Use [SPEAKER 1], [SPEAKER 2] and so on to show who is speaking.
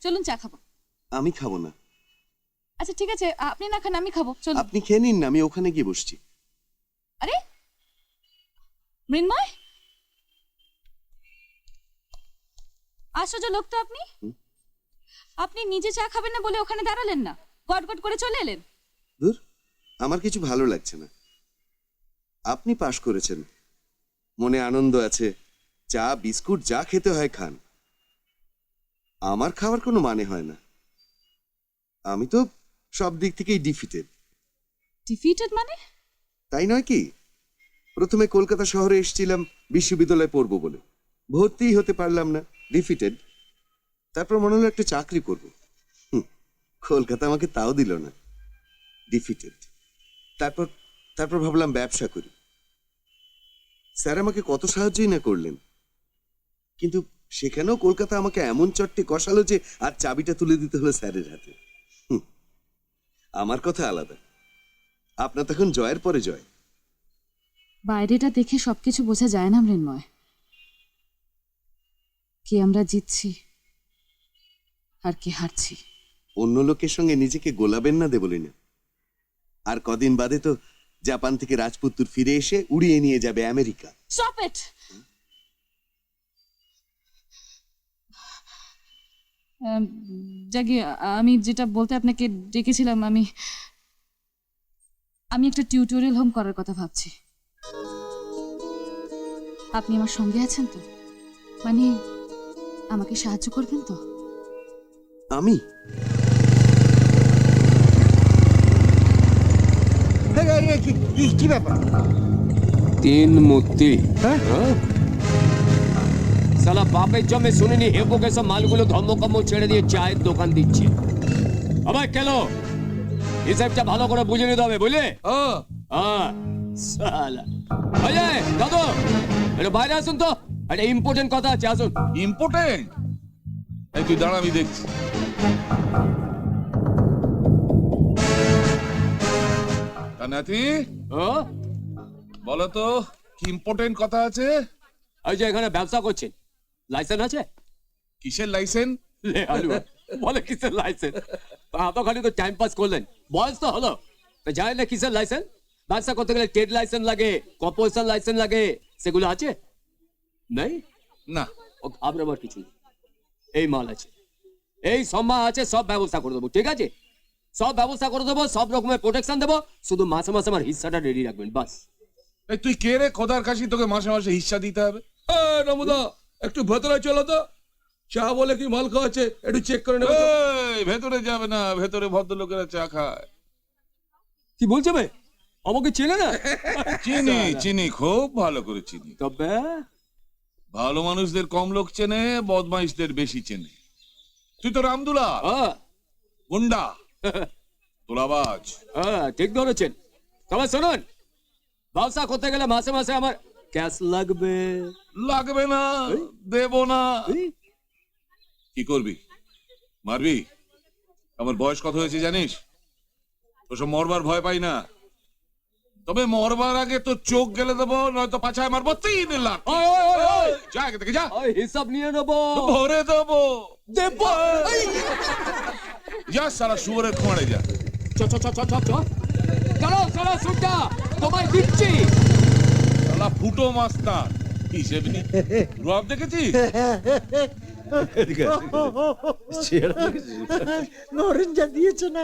[SPEAKER 1] চলুন চা খাবো।
[SPEAKER 2] আমি খাবো না।
[SPEAKER 1] আচ্ছা ঠিক আছে, আপনি না খান, আমি খাবো, চলুন।
[SPEAKER 2] আপনি খেয়ে নিন না, আমি ওখানে গিয়ে বসছি।
[SPEAKER 1] আরে মৃন্ময়, আশ্চর্য লোক তো আপনি। আপনি নিজে চা খাবেন না বলে ওখানে দাঁড়ালেন না, গটগট করে চলে এলেন।
[SPEAKER 2] ধুর, আমার কিছু ভালো লাগছে না। আপনি পাশ করেছেন, মনে আনন্দ আছে, চা বিস্কুট যা খেতে হয় খান। আমার খাওয়ার কোনো মানে হয় না। আমি তো সব দিক থেকেই ডিফিটেড।
[SPEAKER 1] ডিফিটেড মানে?
[SPEAKER 2] তাই নয় কি? প্রথমে কলকাতা শহরে এসেছিলাম বিশ্ববিদ্যালয়ে পড়বো বলে, ভর্তিই হতে পারলাম না, ডিফিটেড। তারপর মনে হলো একটা চাকরি করবো, কলকাতা আমাকে তাও দিল না, ডিফিটেড। তারপর তারপর ভাবলাম ব্যবসা করি। স্যার আমাকে কত সাহায্যই না করলেন, কিন্তু সেখানেও কলকাতা আমাকে এমন চট্টে কষালো যে আর চাবিটা তুলে দিতে হলো স্যারের হাতে। আমার কথা আলাদা, আপনার তখন জয়ের পরে জয়।
[SPEAKER 1] বাইরেটা দেখে সবকিছু বোঝা যায় না মৃন্ময়, কি আমরা জিতছি আর কি হারছি।
[SPEAKER 2] অন্য লোকের সঙ্গে নিজেকে গোলাবেন না দেবলি না। আর কদিন বাদে তো জাপান থেকে রাজপুত্র ফিরে এসে উড়িয়ে নিয়ে যাবে আমেরিকা।
[SPEAKER 1] Stop it. জাগি, আমি যেটা বলতে আপনাকে ডেকেছিলাম, আমি একটা টিউটোরিয়াল হোম করার কথা ভাবছি। আপনি আমার সঙ্গে আছেন তো? মানে আমাকে সাহায্য করবেন তো?
[SPEAKER 2] আমি?
[SPEAKER 3] কি ব্যাপার?
[SPEAKER 4] तीन मूर्ति সালা বাপের জমে শুনিনি হেপোকে সব মালগুলো ধর্মকম্ম ছেড়ে দিয়ে চায়ের দোকান দিচ্ছে। আবার কেন হিসাবটা ভালো করে বুঝে নিতে হবে, বুঝলে? হ্যাঁ সালা অজয় দাদু একটু বাইরে আসুন তো, একটা ইম্পর্টেন্ট কথা আছে, আসুন।
[SPEAKER 3] ইম্পর্টেন্ট? এই তুই দাঁড়া, আমি দেখছি। কানাতি,
[SPEAKER 4] হ্যাঁ
[SPEAKER 3] বলো তো কি ইম্পর্টেন্ট কথা আছে?
[SPEAKER 4] এই যে এখানে ব্যবসা করছেন, লাইসেন্স আছে?
[SPEAKER 3] কিসের লাইসেন্স?
[SPEAKER 4] লে আলু বলে কিসের লাইসেন্স? এত খালি তো টাইম পাস করলেন, বয়স তো হলো, জানেন না কিসের লাইসেন্স? ব্যবসা করতে গেলে ট্রেড লাইসেন্স লাগে, কর্পোরেশন লাইসেন্স লাগে, সেগুলো আছে? নেই?
[SPEAKER 3] না।
[SPEAKER 4] ও ঘাবড়াবার কিছু নেই, এই মাল আছে, এই সম্মান আছে, সব ব্যবস্থা করে দেবো, ঠিক আছে? সব ব্যবস্থা করে দেবো, সব রকমের প্রোটেকশন দেবো, শুধু মাসে মাসে আমার হিস্সাটা রেডি রাখবেন, বাস।
[SPEAKER 3] এই তুই কে রে খোদার কাশি, তোকে মাসে মাসে হিস্সা দিতে হবে?
[SPEAKER 5] নমুদা একটু ভেতরে চলো তো, চা বলে কি মাল খাওয়াচ্ছে একটু চেক করে নেবে তো?
[SPEAKER 3] এই, ভেতরে যাবে না, ভেতরে ভদ্রলোকেরা চা খায়।
[SPEAKER 4] কি বলছে ভাই, আমাকে চেনে না?
[SPEAKER 3] চিনি চিনি, খুব ভালো করে চিনি।
[SPEAKER 4] তবে
[SPEAKER 3] ভালো মানুষদের কম লোক চেনে, বদমাইশদের বেশি চেনে। তুই তো রামদুলা, গুন্ডা, তোলাবাজ।
[SPEAKER 4] ঠিক ধরেছেন। তবে শুনুন, ব্যবসা করতে গেলে মাসে মাসে আমার ক্যাশ লাগবে।
[SPEAKER 3] লাগবে না, দেব না। কি করবি? মারবি? আমার বয়স কত হয়েছে জানিস? ওসব মরবার ভয় পাই না, তবে মরবার আগে তো চোখ গেলে দেবো, নয়তো পাছায় মারবো 3 লাখ। যা এখান থেকে যা,
[SPEAKER 4] হিসাব নিয়ে নেবো,
[SPEAKER 3] ভরে দেবো।
[SPEAKER 4] দেবো।
[SPEAKER 3] যা সারা শুয়োরের খোঁড়ে যা।
[SPEAKER 4] চলো চলো সুটা, তোমায় দিচ্ছি।
[SPEAKER 3] শালা ফুটো মাস্টার, হিসেব নি। রব দেখেছিস?
[SPEAKER 5] নরেন যা দিয়েছে না।